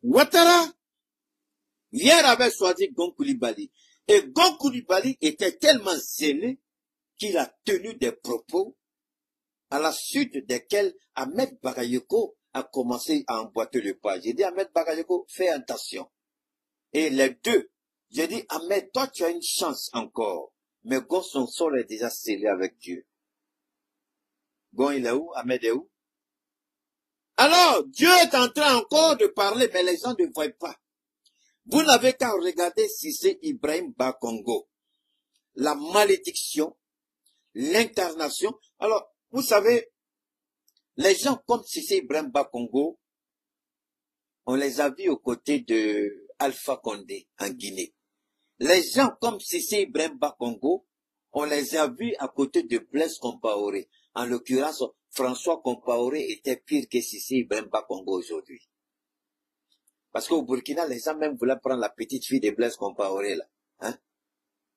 Ouattara, hier avait choisi Gon Coulibaly. Et Gon Coulibaly était tellement zélé qu'il a tenu des propos à la suite desquels Ahmed Bagayoko a commencé à emboîter le pas. J'ai dit, Ahmed Bagayoko, fais attention. Et les deux, j'ai dit, Ahmed, toi tu as une chance encore. Mais Gon, son sort est déjà scellé avec Dieu. Gon, il est où? Ahmed est où? Alors, Dieu est en train encore de parler, mais les gens ne voient pas. Vous n'avez qu'à regarder Cissé Ibrahim Bakongo. La malédiction, l'incarnation. Alors, vous savez, les gens comme Cissé Ibrahim Bakongo, on les a vus aux côtés de Alpha Condé en Guinée. Les gens comme Cissé Ibrahim Bakongo, on les a vus à côté de Blaise Compaoré. En l'occurrence, François Compaoré était pire que Cissé Ibrahim Bakongo aujourd'hui. Parce qu'au Burkina, les gens même voulaient prendre la petite fille de Blaise Compaoré là, hein,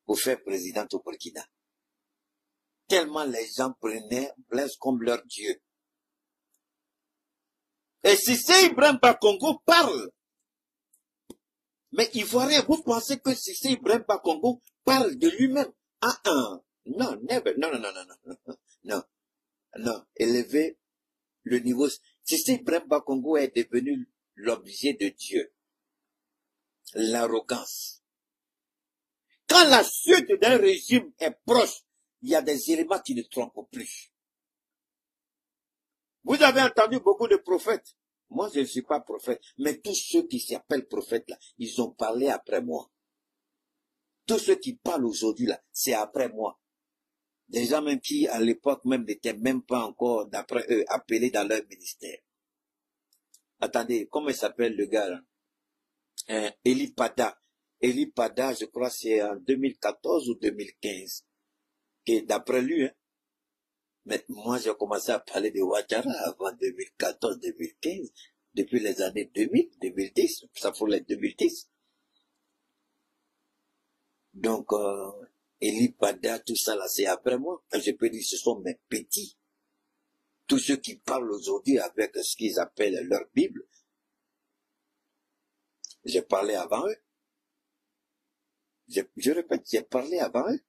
pour faire présidente au Burkina. Tellement les gens prenaient Blaise comme leur Dieu. Et Cissé Ibrahim Bakongo parle. Mais Ivoirien, vous pensez que Cissé Ibrahim Bakongo parle de lui-même? Non, never, non, élever le niveau. Cissé Ibrahim Bakongo est devenu l'objet de Dieu. L'arrogance. Quand la chute d'un régime est proche, il y a des éléments qui ne trompent plus. Vous avez entendu beaucoup de prophètes. Moi, je ne suis pas prophète. Mais tous ceux qui s'appellent prophètes, là, ils ont parlé après moi. Tous ceux qui parlent aujourd'hui, là, c'est après moi. Des gens même qui, à l'époque, même n'étaient même pas encore, d'après eux, appelés dans leur ministère. Attendez, comment il s'appelle le gars, là? Eli Pada. Eli Pada, je crois, c'est en 2014 ou 2015. Et d'après lui, hein. Mais moi, j'ai commencé à parler de Ouattara avant 2014-2015, depuis les années 2000, 2010, ça faut les 2010. Donc, Eli Pada, tout ça là, c'est après moi. Je peux dire, ce sont mes petits. Tous ceux qui parlent aujourd'hui avec ce qu'ils appellent leur Bible, j'ai parlé avant eux. Je répète, j'ai parlé avant eux.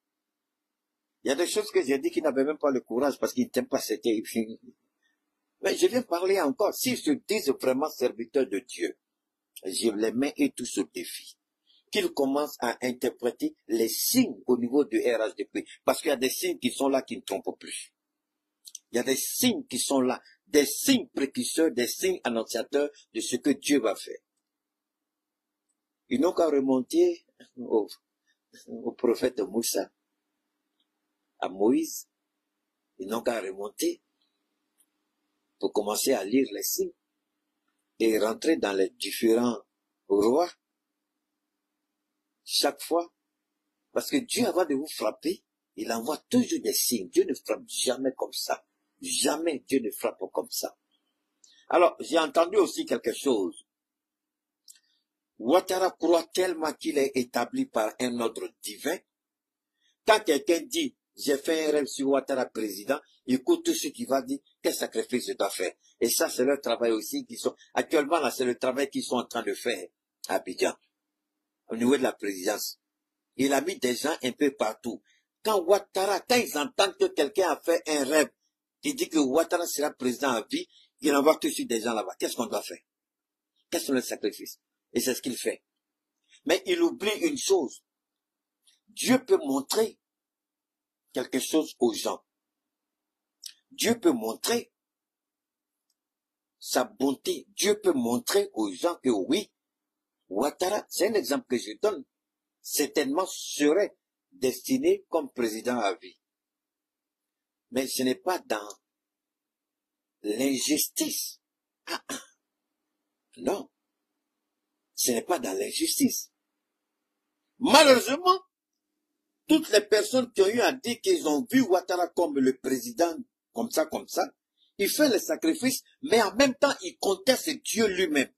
Il y a des choses que j'ai dit qu'ils n'avaient même pas le courage parce qu'ils n'étaient pas c'était. Mais je viens parler encore. S'ils se disent vraiment serviteurs de Dieu, je les mets et tous au défi. Qu'ils commencent à interpréter les signes au niveau du RHDP. Parce qu'il y a des signes qui sont là qui ne trompent plus. Il y a des signes qui sont là. Des signes précurseurs, des signes annonciateurs de ce que Dieu va faire. Ils n'ont qu'à remonter au prophète Moussa, à Moïse. Ils n'ont qu'à remonter pour commencer à lire les signes et rentrer dans les différents rois chaque fois. Parce que Dieu, avant de vous frapper, il envoie toujours des signes. Dieu ne frappe jamais comme ça. Jamais Dieu ne frappe comme ça. Alors, j'ai entendu aussi quelque chose. Ouattara croit tellement qu'il est établi par un ordre divin. Quand quelqu'un dit, j'ai fait un rêve sur Ouattara président, écoute tout ce qu'il va dire, quel sacrifice je dois faire. Et ça, c'est leur travail aussi actuellement là, c'est le travail qu'ils sont en train de faire à Abidjan, au niveau de la présidence. Il a mis des gens un peu partout. Quand ils entendent que quelqu'un a fait un rêve, qui dit que Ouattara sera président à vie, il envoie tout de suite des gens là-bas. Qu'est-ce qu'on doit faire? Quels sont les sacrifices? Et c'est ce qu'il fait. Mais il oublie une chose. Dieu peut montrer quelque chose aux gens. Dieu peut montrer sa bonté. Dieu peut montrer aux gens que oui, Ouattara, c'est un exemple que je donne, certainement serait destiné comme président à vie. Mais ce n'est pas dans l'injustice. Non. Ce n'est pas dans l'injustice. Malheureusement, toutes les personnes qui ont eu à dire qu'ils ont vu Ouattara comme le président, comme ça, il fait les sacrifices, mais en même temps, il conteste Dieu lui-même.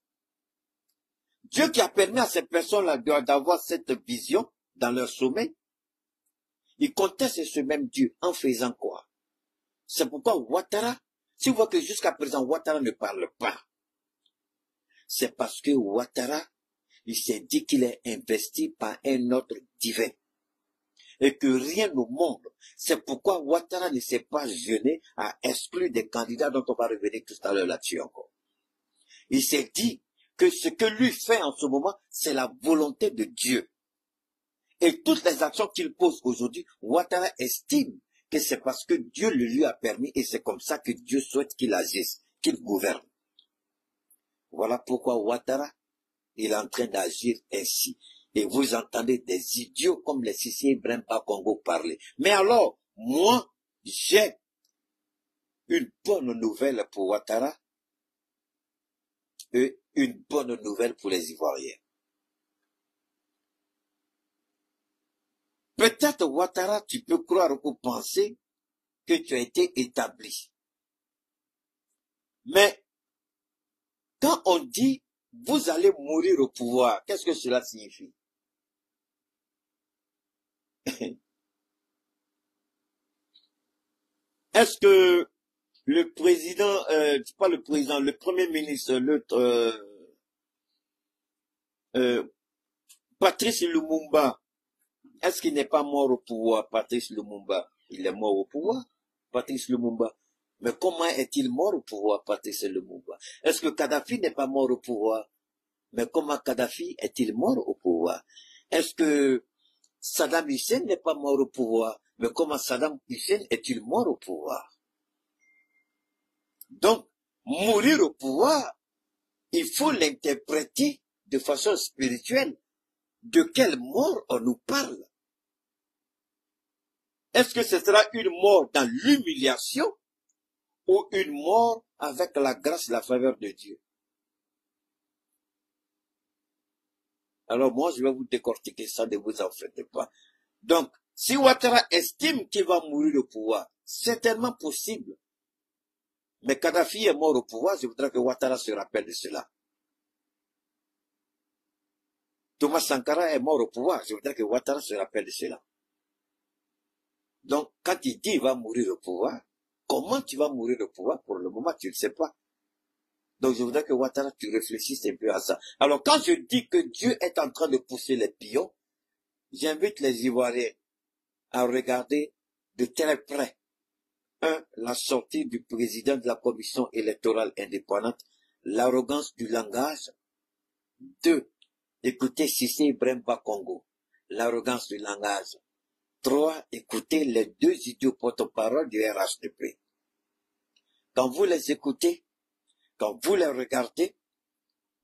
Dieu qui a permis à ces personnes-là d'avoir cette vision dans leur sommeil, il conteste ce même Dieu en faisant quoi? C'est pourquoi Ouattara, si vous voyez que jusqu'à présent, Ouattara ne parle pas. c'est parce que Ouattara, il s'est dit qu'il est investi par un ordre divin. Et que rien au monde. C'est pourquoi Ouattara ne s'est pas gêné à exclure des candidats dont on va revenir tout à l'heure là-dessus encore. Il s'est dit que ce que lui fait en ce moment, c'est la volonté de Dieu. Et toutes les actions qu'il pose aujourd'hui, Ouattara estime que c'est parce que Dieu le lui a permis et c'est comme ça que Dieu souhaite qu'il agisse, qu'il gouverne. Voilà pourquoi Ouattara, il est en train d'agir ainsi. Et vous entendez des idiots comme les Sissi Bremba Congo parler. Mais alors, moi, j'ai une bonne nouvelle pour Ouattara et une bonne nouvelle pour les Ivoiriens. Peut-être, Ouattara, tu peux croire ou penser que tu as été établi. Mais, quand on dit, vous allez mourir au pouvoir, qu'est-ce que cela signifie? Est-ce que le président, pas le président, le premier ministre, Patrice Lumumba, est-ce qu'il n'est pas mort au pouvoir, Patrice Lumumba? Il est mort au pouvoir, Patrice Lumumba. Mais comment est-il mort au pouvoir, Patrice Lumumba? Est-ce que Kadhafi n'est pas mort au pouvoir? Mais comment Kadhafi est-il mort au pouvoir? Est-ce que Saddam Hussein n'est pas mort au pouvoir? Mais comment Saddam Hussein est-il mort au pouvoir? Donc, mourir au pouvoir, il faut l'interpréter de façon spirituelle. De quelle mort on nous parle? Est-ce que ce sera une mort dans l'humiliation ou une mort avec la grâce et la faveur de Dieu? Alors moi, je vais vous décortiquer ça, ne vous en faites pas. Donc, si Ouattara estime qu'il va mourir au pouvoir, c'est tellement possible. Mais Kadhafi est mort au pouvoir, je voudrais que Ouattara se rappelle de cela. Thomas Sankara est mort au pouvoir, je voudrais que Ouattara se rappelle de cela. Donc, quand il dit qu'il va mourir au pouvoir, comment tu vas mourir au pouvoir? Pour le moment, tu ne sais pas. Donc, je voudrais que Ouattara, tu réfléchisses un peu à ça. Alors, quand je dis que Dieu est en train de pousser les pions, j'invite les Ivoiriens à regarder de très près. 1. La sortie du président de la commission électorale indépendante, l'arrogance du langage. 2. Écoutez Sissi Bremba Congo, l'arrogance du langage. 3. Écoutez les deux idiots porte-parole du RHDP. Quand vous les écoutez, quand vous les regardez,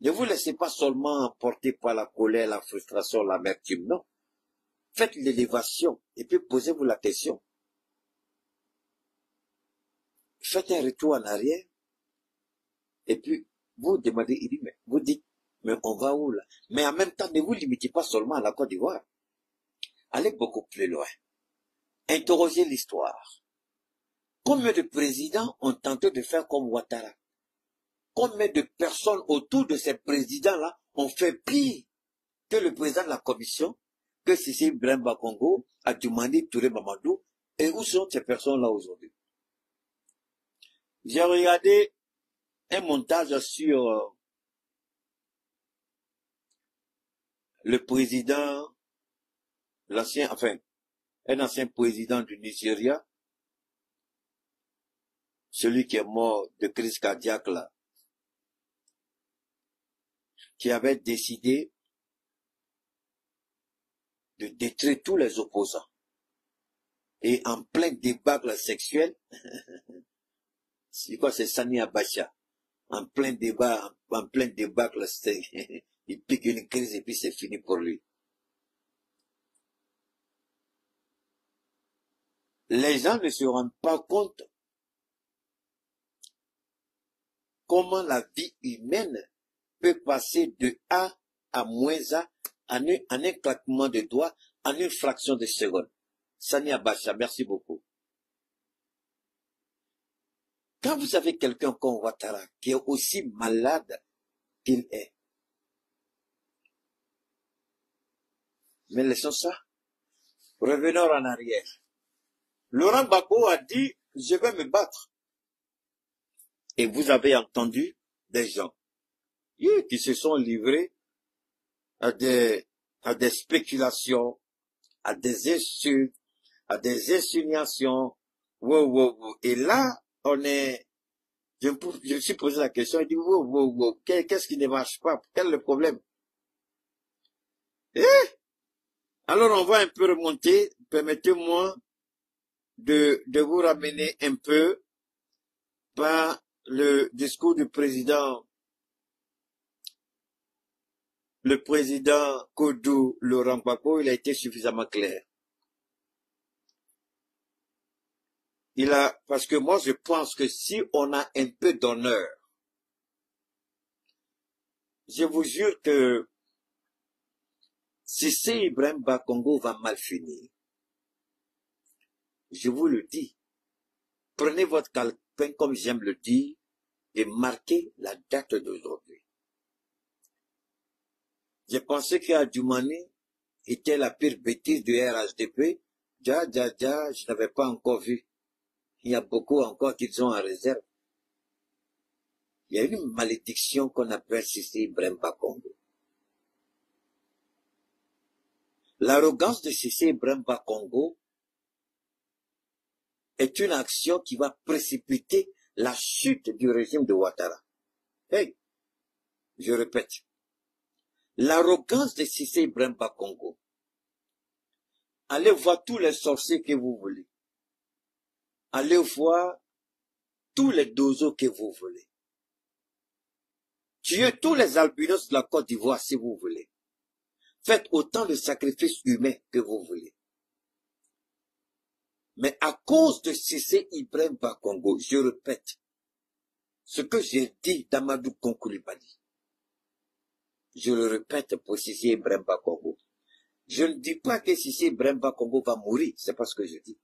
ne vous laissez pas seulement emporter par la colère, la frustration, l'amertume, non. Faites l'élévation et puis posez-vous la question. Faites un retour en arrière et puis vous demandez, il dit, mais vous dites, mais on va où là? Mais en même temps, ne vous limitez pas seulement à la Côte d'Ivoire. Allez beaucoup plus loin. Interrogez l'histoire. Combien de présidents ont tenté de faire comme Ouattara? Combien de personnes autour de ces présidents-là ont fait pire que le président de la commission, que Sissi Bremba Congo, a demandé Touré Mamadou, et où sont ces personnes-là aujourd'hui? J'ai regardé un montage sur le président, un ancien président du Nigeria, celui qui est mort de crise cardiaque là, qui avait décidé de détruire tous les opposants. Et en plein débâcle sexuel, c'est quoi, c'est Sani Abacha, en plein débâcle, il pique une crise et puis c'est fini pour lui. Les gens ne se rendent pas compte comment la vie humaine peut passer de A à moins A en un claquement de doigts, en une fraction de seconde. Sani Abacha, merci beaucoup. Quand vous avez quelqu'un comme Ouattara, qui est aussi malade qu'il est, mais laissons ça. Revenons en arrière. Laurent Gbagbo a dit, je vais me battre. Et vous avez entendu des gens. qui se sont livrés à des spéculations, à des insultes, à des insinuations. Wow, wow, wow. Et là, je me suis posé la question et dit, wow, wow, wow, qu'est-ce qui ne marche pas? Quel est le problème? Alors on va un peu remonter. Permettez-moi de vous ramener un peu par le discours du président, le président Kodou Laurent Gbagbo. Il a été suffisamment clair. Parce que moi je pense que si on a un peu d'honneur, je vous jure que Cissé Ibrahim Bakongo va mal finir. Je vous le dis. Prenez votre calepin, comme j'aime le dire, et marquez la date d'aujourd'hui. J'ai pensé qu'Adjoumani était la pire bêtise du RHDP. Je n'avais pas encore vu. Il y a beaucoup encore qu'ils ont en réserve. Il y a une malédiction qu'on appelle Cissé Ibrahim Bakongo. L'arrogance de Cissé Ibrahim Bakongo est une action qui va précipiter la chute du régime de Ouattara. Hey, je répète, l'arrogance de Cissé Ibrahim Bakongo. Allez voir tous les sorciers que vous voulez. Allez voir tous les dozos que vous voulez. Tuez tous les albinos de la Côte d'Ivoire si vous voulez. Faites autant de sacrifices humains que vous voulez. Mais à cause de Cissé Ibrahim Bakongo, je répète, ce que j'ai dit d'Amadou Konkoulibaly, je le répète pour Cissé Ibrahim Bakongo. Je ne dis pas que Cissé Ibrahim Bakongo va mourir, c'est pas ce que je dis.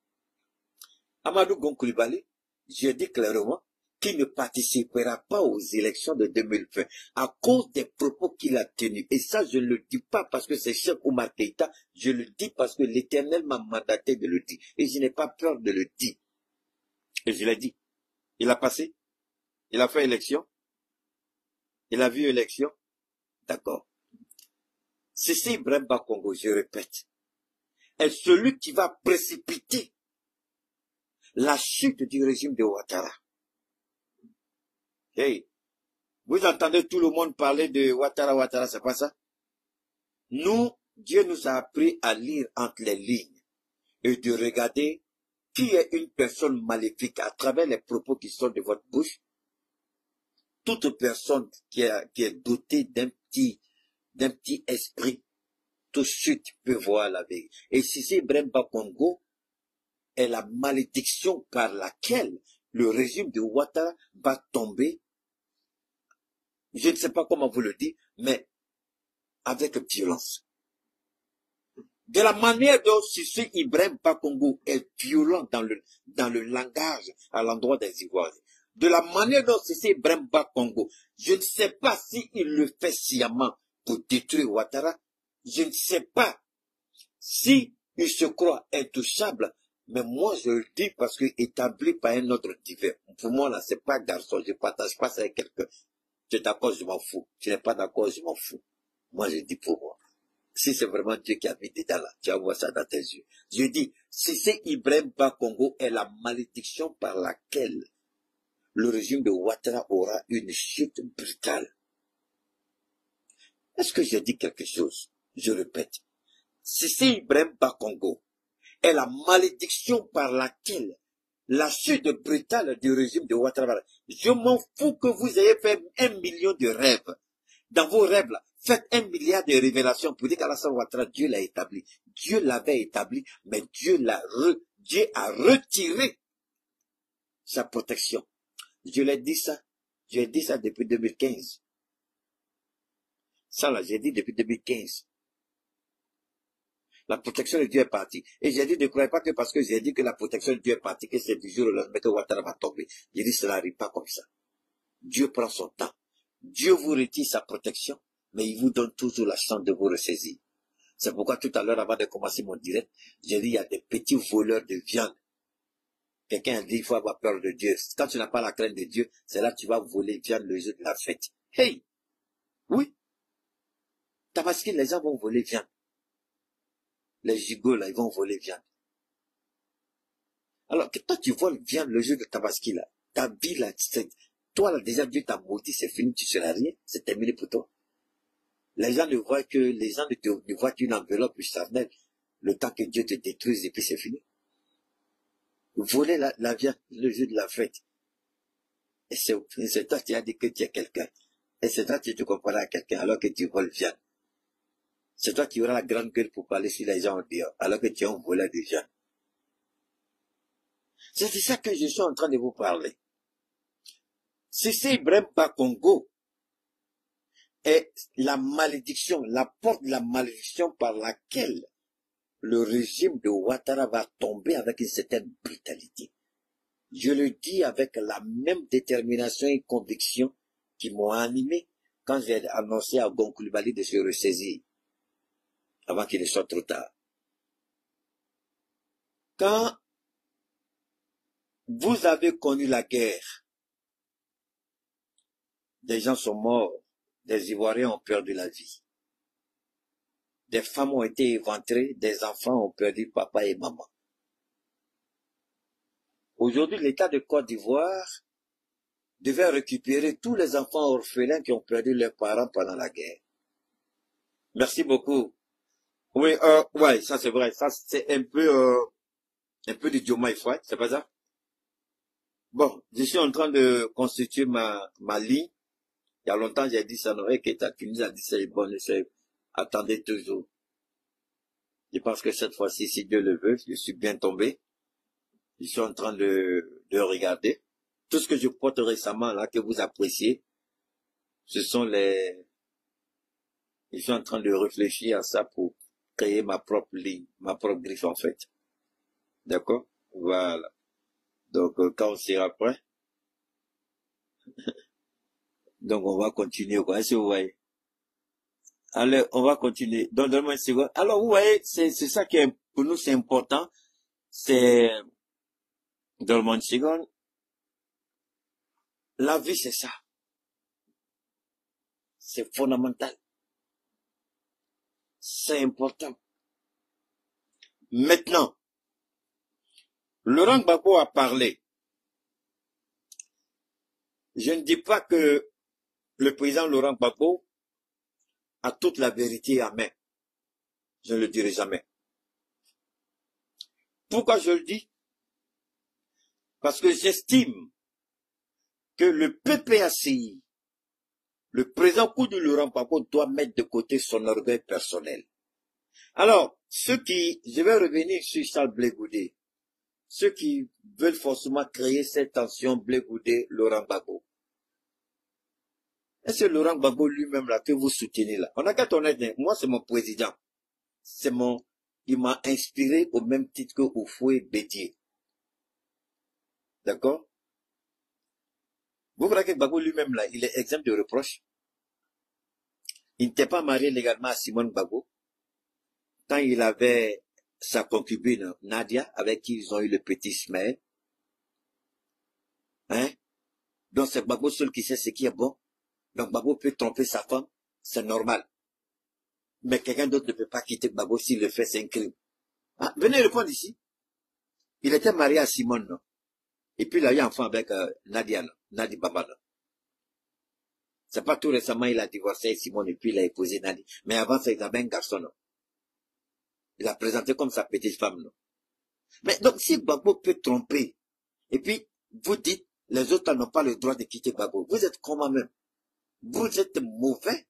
Amadou Konkoulibaly, je dis clairement qu'il ne participera pas aux élections de 2020 à cause des propos qu'il a tenus. Et ça, je ne le dis pas parce que c'est Cheikh Oumar Keïta, je le dis parce que l'Éternel m'a mandaté de le dire. Et je n'ai pas peur de le dire. Et je l'ai dit. Il a passé, il a fait élection, il a vu élection, d'accord. Cissé Ibrahim Bakongo, je répète, est celui qui va précipiter la chute du régime de Ouattara. Hey, vous entendez tout le monde parler de Ouattara, c'est pas ça? Nous, Dieu nous a appris à lire entre les lignes et de regarder qui est une personne maléfique à travers les propos qui sortent de votre bouche. Toute personne qui est dotée d'un petit esprit, tout de suite peut voir la vérité. Et Cissé Ibrahim Bakongo est la malédiction par laquelle le régime de Ouattara va tomber. Je ne sais pas comment vous le dites, mais avec violence. De la manière dont Cissé Ibrahim Bakongo est violent dans le langage à l'endroit des Ivoiriens. De la manière dont Cissé Ibrahim Bakongo, je ne sais pas s'il le fait sciemment pour détruire Ouattara. Je ne sais pas si il se croit intouchable. Mais moi, je le dis parce que établi par un autre divin. Pour moi, là, c'est pas garçon. Je partage pas ça avec quelqu'un. Tu es d'accord, je m'en fous. Tu n'es pas d'accord, je m'en fous. Moi, je dis pour moi. Si c'est vraiment Dieu qui a mis dedans là, tu vas voir ça dans tes yeux. Je dis, Cissé Ibrahim Bakongo est la malédiction par laquelle le régime de Ouattara aura une chute brutale. Est-ce que je dis quelque chose? Je répète. Cissé Ibrahim Bakongo est la malédiction par laquelle la chute brutale du régime de Ouattara. Je m'en fous que vous ayez fait 1 million de rêves. Dans vos rêves, là, faites 1 milliard de révélations pour dire qu'Alassane Ouattara, Dieu l'a établi. Dieu l'avait établi, mais Dieu a retiré sa protection. Je l'ai dit ça. J'ai dit ça depuis 2015. Ça là, j'ai dit depuis 2015. La protection de Dieu est partie. Et j'ai dit, ne croyez pas que parce que j'ai dit que la protection de Dieu est partie, que c'est du jour au lendemain que Ouattara va tomber. J'ai dit, cela n'arrive pas comme ça. Dieu prend son temps. Dieu vous retire sa protection, mais il vous donne toujours la chance de vous ressaisir. C'est pourquoi tout à l'heure, avant de commencer mon direct, j'ai dit, il y a des petits voleurs de viande. Quelqu'un a dit, il faut avoir peur de Dieu. Quand tu n'as pas la crainte de Dieu, c'est là que tu vas voler viande le jour de la fête. Hey! Oui. Tabaski, les gens vont voler viande. Les gigots, là, ils vont voler viande. Alors que toi, tu voles viande le jour de Tabaski, là. Ta vie, là, toi, là, déjà, Dieu t'a maudit, c'est fini, tu seras rien. C'est terminé pour toi. Les gens ne voient ne voient qu'une enveloppe charnelle. Le temps que Dieu te détruise et puis c'est fini. Voler la viande le jour de la fête. Et c'est toi qui as dit que tu es quelqu'un. Et c'est toi qui te compares à quelqu'un alors que tu voles viande. C'est toi qui auras la grande gueule pour parler sur les gens en dehors, alors que tu es un voleur de viande. C'est de ça que je suis en train de vous parler. Si c'est Ibrahim Bakongo est la malédiction, la porte de la malédiction par laquelle le régime de Ouattara va tomber avec une certaine brutalité. Je le dis avec la même détermination et conviction qui m'ont animé quand j'ai annoncé à Gon Coulibaly de se ressaisir avant qu'il ne soit trop tard. Quand vous avez connu la guerre, des gens sont morts, des Ivoiriens ont perdu la vie. Des femmes ont été éventrées, des enfants ont perdu papa et maman. Aujourd'hui, l'État de Côte d'Ivoire devait récupérer tous les enfants orphelins qui ont perdu leurs parents pendant la guerre. Merci beaucoup. Oui, ouais, ça c'est vrai. Ça c'est un peu du Diomaye Faye, c'est pas ça? Bon, je suis en train de constituer ma ligne. Il y a longtemps, j'ai dit ça, non, et que Tunis a dit ça, bon, attendez toujours. Je pense que cette fois-ci, si Dieu le veut, je suis bien tombé. Je suis en train de regarder. Tout ce que je porte récemment, là, que vous appréciez, ce sont les... Je suis en train de réfléchir à ça pour créer ma propre ligne, ma propre griffe, en fait. D'accord? Voilà. Donc, quand on sera prêt, donc on va continuer, quoi. Est-ce que vous voyez? Allez, on va continuer. Donc, donne-moi une seconde. Alors, vous voyez, c'est ça qui est, pour nous, c'est important. C'est, donne-moi une seconde. La vie, c'est ça. C'est fondamental. C'est important. Maintenant, Laurent Gbagbo a parlé. Je ne dis pas que le président Laurent Gbagbo a toute la vérité à main. Je ne le dirai jamais. Pourquoi je le dis? Parce que j'estime que le PPACI, le président Koudou Laurent Gbagbo, doit mettre de côté son orgueil personnel. Alors, je vais revenir sur Charles Blé Goudé, ceux qui veulent forcément créer cette tension Blé Goudé, Laurent Gbagbo. Est-ce que Laurent Gbagbo lui-même là que vous soutenez là? On a qu'à tourner, moi c'est mon président. Il m'a inspiré au même titre que Oufoué Bédier. D'accord? Vous voyez que Gbagbo lui-même là, il est exempt de reproches. Il n'était pas marié légalement à Simone Gbagbo. Quand il avait sa concubine Nadia, avec qui ils ont eu le petit Ismaël. Hein? Donc c'est Gbagbo seul qui sait ce qui est bon. Donc Gbagbo peut tromper sa femme, c'est normal. Mais quelqu'un d'autre ne peut pas quitter Gbagbo s'il le fait, c'est un crime. Ah, venez répondre ici. Il était marié à Simone, non? Et puis il a eu un enfant avec Nadia, non? Nadi Baba, non? C'est pas tout récemment, il a divorcé Simone et puis il a épousé Nadi. Mais avant ça, il avait un garçon, non? Il a présenté comme sa petite femme, non? Mais donc si Gbagbo peut tromper, et puis vous dites, les autres n'ont pas le droit de quitter Gbagbo, vous êtes comment même? Vous êtes mauvais.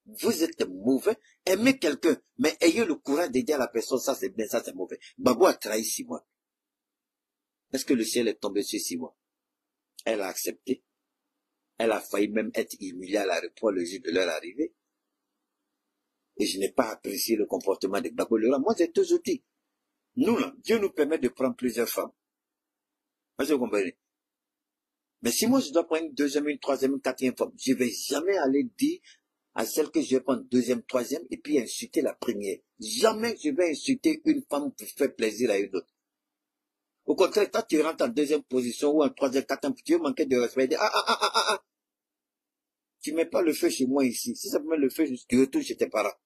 Vous êtes mauvais. Aimez quelqu'un, mais ayez le courage de dire à la personne, ça c'est bien, ça c'est mauvais. Gbagbo a trahi Simone. Est-ce que le ciel est tombé sur Simone? Elle a accepté. Elle a failli même être humiliée à l'aéroport le jour de leur arrivée. Et je n'ai pas apprécié le comportement de Gbagbo. Moi, j'ai toujours dit, nous là, Dieu nous permet de prendre plusieurs femmes. Est-ce que vous comprenez? Mais si moi je dois prendre une deuxième, une troisième, une quatrième femme, je ne vais jamais aller dire à celle que je vais prendre deuxième, troisième, et puis insulter la première. Jamais je vais insulter une femme pour faire plaisir à une autre. Au contraire, quand tu rentres en deuxième position ou en troisième, quatrième, tu veux manquer de respect. tu mets pas le feu chez moi ici. Si ça peut mettre le feu, tu retournes chez tes parents.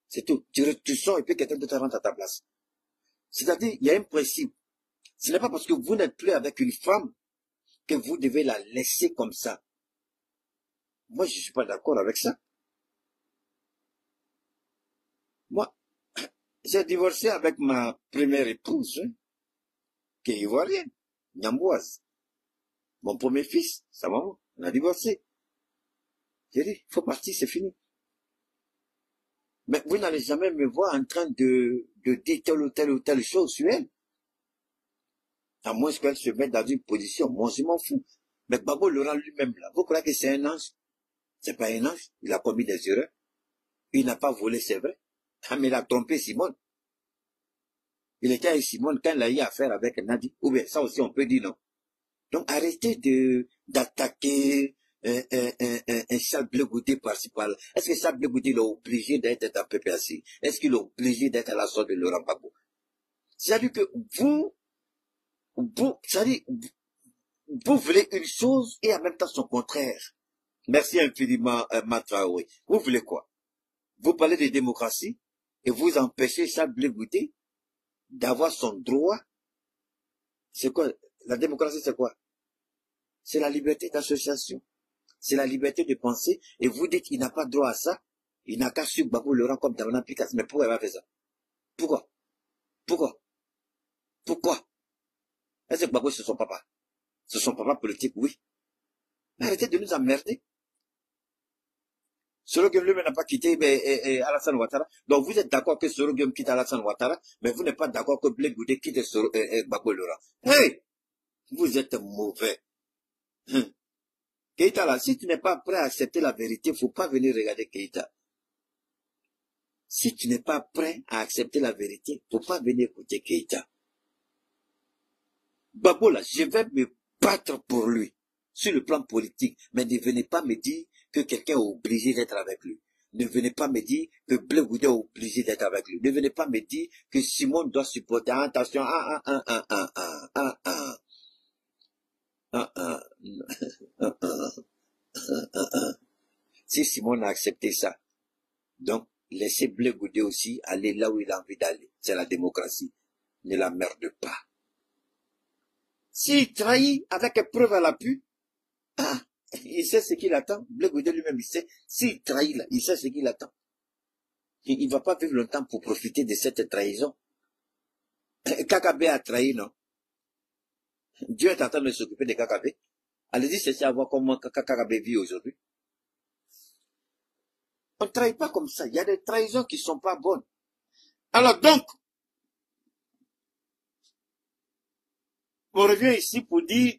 C'est tout. Tu sors et puis quelqu'un te rentre à ta place. C'est-à-dire, il y a un principe. Ce n'est pas parce que vous n'êtes plus avec une femme que vous devez la laisser comme ça. Moi, je ne suis pas d'accord avec ça. Moi, j'ai divorcé avec ma première épouse, hein, qui est ivoirienne, Nyamboise. Mon premier fils, sa maman, on a divorcé. J'ai dit, il faut partir, c'est fini. Mais vous n'allez jamais me voir en train de dire telle ou telle chose sur elle. À moins qu'elle se mette dans une position, moi je m'en fous. Mais Gbagbo Laurent lui-même, là, vous croyez que c'est un ange? C'est pas un ange, il a commis des erreurs. Il n'a pas volé, c'est vrai. Ah, mais il a trompé Simone. Il était avec Simone quand il a eu affaire avec Nadi. Ou bien, ça aussi on peut dire non. Donc arrêtez d'attaquer un Charles Bleu Goudé par-ci par-là. Est-ce que Charles Bleu Goudé est obligé d'être à PPAC? Est-ce qu'il est obligé d'être à la sorte de Laurent Gbagbo? C'est-à-dire que vous voulez une chose et en même temps son contraire. Merci infiniment, Matraoui. Vous voulez quoi? Vous parlez de démocratie et vous empêchez Charles Bleu Goudé d'avoir son droit. C'est quoi? La démocratie, c'est quoi? C'est la liberté d'association. C'est la liberté de penser. Et vous dites qu'il n'a pas droit à ça. Il n'a qu'à suivre Gbagbo Laurent comme dans l'application. Mais pourquoi il va faire ça? Pourquoi? Pourquoi? Pourquoi? Est-ce que Gbagbo c'est son papa? C'est son papa politique, oui. Mais arrêtez de nous emmerder. Sorogum lui-même n'a pas quitté Alassane Ouattara. Donc vous êtes d'accord que Sorogum quitte Alassane Ouattara, mais vous n'êtes pas d'accord que Blé Goudé quitte Gbagbo Laurent. Hey! Vous êtes mauvais. Keïta là, si tu n'es pas prêt à accepter la vérité, il ne faut pas venir regarder Keïta. Si tu n'es pas prêt à accepter la vérité, il ne faut pas venir écouter Keïta. Gbagbo là, je vais me battre pour lui, sur le plan politique, mais ne venez pas me dire que quelqu'un est obligé d'être avec lui. Ne venez pas me dire que Blé Goudé est obligé d'être avec lui. Ne venez pas me dire que Simone doit supporter. Attention, Si Simone a accepté ça, donc laissez Blé Goudé aussi aller là où il a envie d'aller. C'est la démocratie. Ne la merde pas. S'il trahit avec preuve à l'appui, il sait ce qu'il attend. Blé Goudé lui-même, il sait. S'il trahit là, il sait ce qu'il attend. Il ne va pas vivre longtemps pour profiter de cette trahison. Kakabe a trahi, non? Dieu est en train de s'occuper de Kakabe. Allez-y, c'est savoir comment Kakabe vit aujourd'hui. On ne trahit pas comme ça. Il y a des trahisons qui ne sont pas bonnes. Alors donc, on revient ici pour dire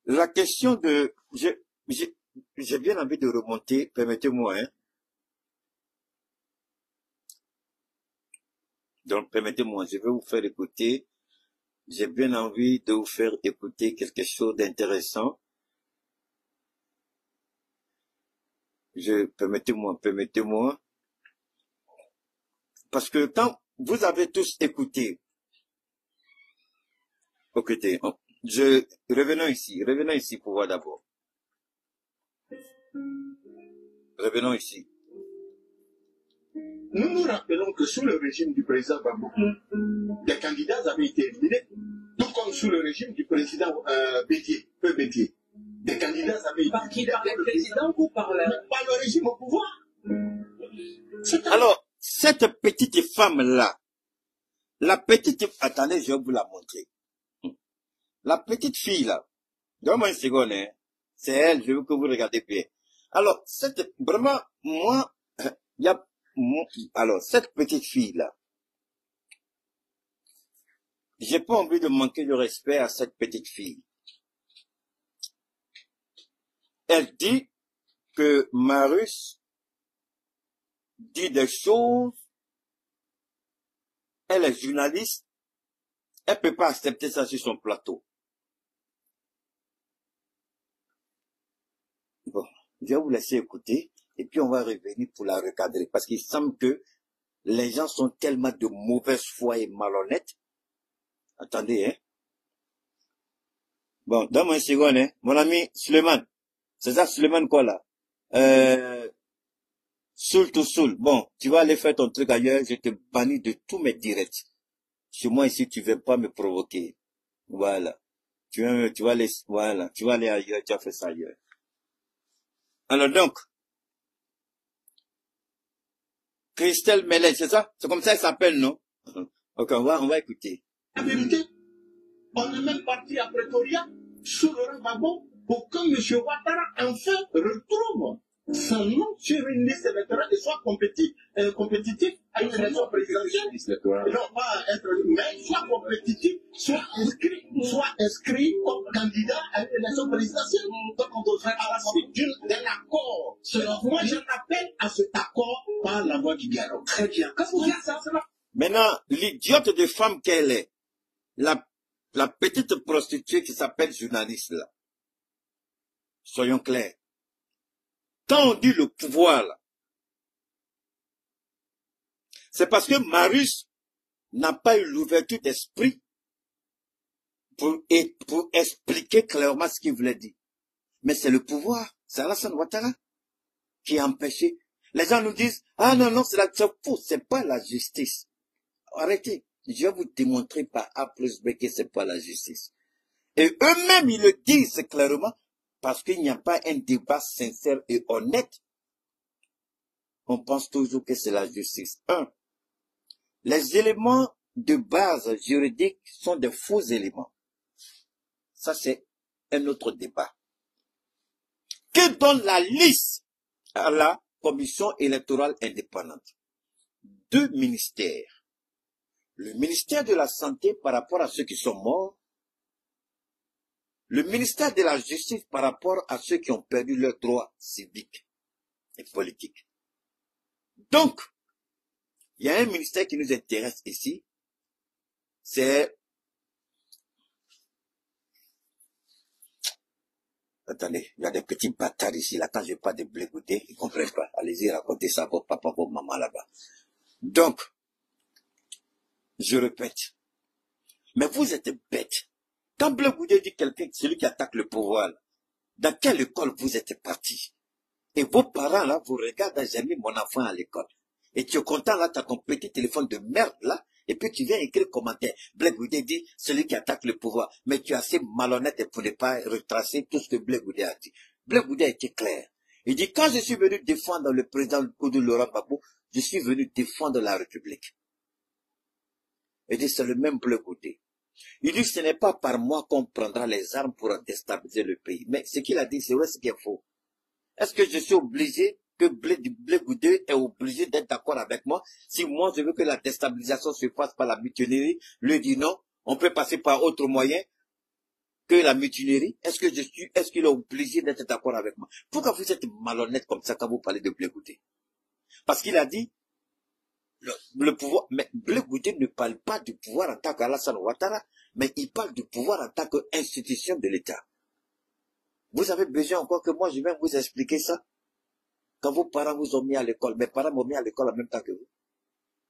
la question de... J'ai bien envie de remonter, permettez-moi, hein. Donc, permettez-moi, je vais vous faire écouter. J'ai bien envie de vous faire écouter quelque chose d'intéressant. Permettez-moi. Parce que quand vous avez tous écouté, écoutez, revenons ici pour voir d'abord. Revenons ici. Nous nous rappelons que sous le régime du président Gbagbo, des candidats avaient été éliminés, tout comme sous le régime du président Bétier. Des candidats avaient été par qui? Par le président ou par le régime au pouvoir. Alors, cette petite femme-là, attendez, je vais vous la montrer. La petite fille-là, donne-moi une seconde, hein. C'est elle, je veux que vous regardez bien. Alors, vraiment, moi, alors, cette petite fille-là, j'ai pas envie de manquer de respect à cette petite fille. Elle dit que Marius dit des choses, elle est journaliste, elle peut pas accepter ça sur son plateau. Bon, je vais vous laisser écouter, et puis on va revenir pour la recadrer, parce qu'il semble que les gens sont tellement de mauvaise foi et malhonnêtes. Attendez, hein. Bon, donne-moi une seconde, hein. Mon ami Suleiman. C'est ça, Suleiman quoi là? Soul to soul. Bon, tu vas aller faire ton truc ailleurs, je te bannis de tous mes directs. Chez moi ici, tu ne veux pas me provoquer. Voilà. Tu vas aller, voilà. Tu vas aller ailleurs, tu as fait ça ailleurs. Alors donc, Christelle Mellet, c'est ça? C'est comme ça qu'elle s'appelle, non? Ok, on va écouter. La vérité, on est même parti à Pretoria, sur le Gbagbo, pour que M. Ouattara enfin retrouve son nom sur une liste électorale et soit compétitif à une élection présidentielle. Non, pas être, mais soit compétitif, soit inscrit comme candidat à une élection présidentielle. Donc on devrait à la suite d'un accord. Moi, je rappelle à cet accord par la voie du dialogue. Très bien. Quand vous dites ça, c'est là. Maintenant, l'idiote de femme qu'elle est, la petite prostituée qui s'appelle journaliste là, soyons clairs. Quand on dit le pouvoir là, c'est parce que Marius n'a pas eu l'ouverture d'esprit pour expliquer clairement ce qu'il voulait dire. Mais c'est le pouvoir, c'est Alassane Ouattara qui a empêché. Les gens nous disent, ah non, c'est faux, c'est pas la justice. Arrêtez, je vais vous démontrer par A plus B que c'est pas la justice. Et eux-mêmes, ils le disent clairement, parce qu'il n'y a pas un débat sincère et honnête. On pense toujours que c'est la justice. Les éléments de base juridique sont des faux éléments. Ça, c'est un autre débat. Que donne la liste à la commission électorale indépendante? 2 ministères. Le ministère de la Santé par rapport à ceux qui sont morts. Le ministère de la Justice par rapport à ceux qui ont perdu leurs droits civiques et politiques. Donc, il y a un ministère qui nous intéresse ici, c'est... Attendez, il y a des petits bâtards ici, là, quand je parle de Blé Goudé, ils ne comprennent pas. Allez-y, racontez ça à vos papas, vos mamans là-bas. Donc, je répète, mais vous êtes bêtes. Quand Blé Goudé dit quelqu'un, celui qui attaque le pouvoir, là, dans quelle école vous êtes parti? Et vos parents, là, vous regardent, j'ai mis mon enfant à l'école. Et tu es content, là, tu as ton petit téléphone de merde, là, et puis tu viens écrire commentaire. Blé Goudé dit, celui qui attaque le pouvoir. Mais tu es assez malhonnête pour ne pas retracer tout ce que Blé Goudé a dit. Blé Goudé a été clair. Il dit, quand je suis venu défendre le président Koudou Laurent Gbagbo, je suis venu défendre la République. Il dit, c'est le même Blé Goudé. Il dit, ce n'est pas par moi qu'on prendra les armes pour déstabiliser le pays. Mais ce qu'il a dit, c'est vrai, ce qui est faux. Est-ce que je suis obligé, que Blé Goudé est obligé d'être d'accord avec moi? Si moi, je veux que la déstabilisation se fasse par la mutinerie, lui dit non, on peut passer par autre moyen que la mutinerie. Est-ce qu'il est obligé d'être d'accord avec moi? Pourquoi vous êtes malhonnête comme ça quand vous parlez de Blé Goudé? Parce qu'il a dit, le pouvoir, mais Blé Goudé ne parle pas du pouvoir en tant qu'Alassane Ouattara, mais il parle du pouvoir en tant qu'institution de l'État. Vous avez besoin encore que moi je vienne vous expliquer ça? Quand vos parents vous ont mis à l'école, mes parents m'ont mis à l'école en même temps que vous.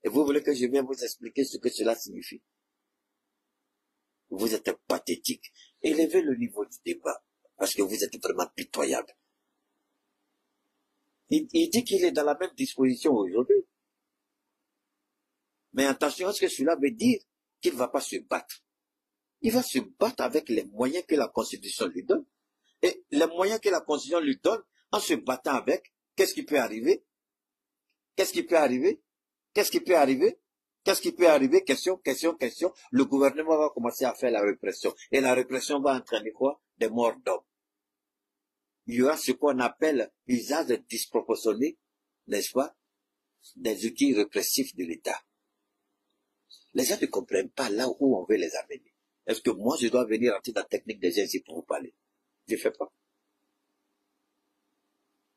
Et vous voulez que je vienne vous expliquer ce que cela signifie? Vous êtes pathétique. Élevez le niveau du débat, parce que vous êtes vraiment pitoyable. Il dit qu'il est dans la même disposition aujourd'hui. Mais attention à ce que cela veut dire qu'il ne va pas se battre. Il va se battre avec les moyens que la Constitution lui donne. Et les moyens que la Constitution lui donne, en se battant avec, qu'est-ce qui peut arriver? Qu'est-ce qui peut arriver? Qu'est-ce qui peut arriver? Qu'est-ce qui peut arriver? Question. Le gouvernement va commencer à faire la répression. Et la répression va entraîner quoi? Des morts d'hommes. Il y aura ce qu'on appelle usage disproportionné, n'est-ce pas? Des outils répressifs de l'État. Les gens ne comprennent pas là où on veut les amener. Est-ce que moi, je dois venir entrer dans la technique des gens ici pour vous parler? Je ne fais pas.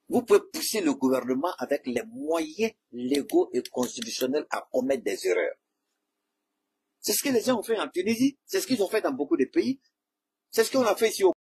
Vous pouvez pousser le gouvernement avec les moyens légaux et constitutionnels à commettre des erreurs. C'est ce que les gens ont fait en Tunisie. C'est ce qu'ils ont fait dans beaucoup de pays. C'est ce qu'on a fait ici au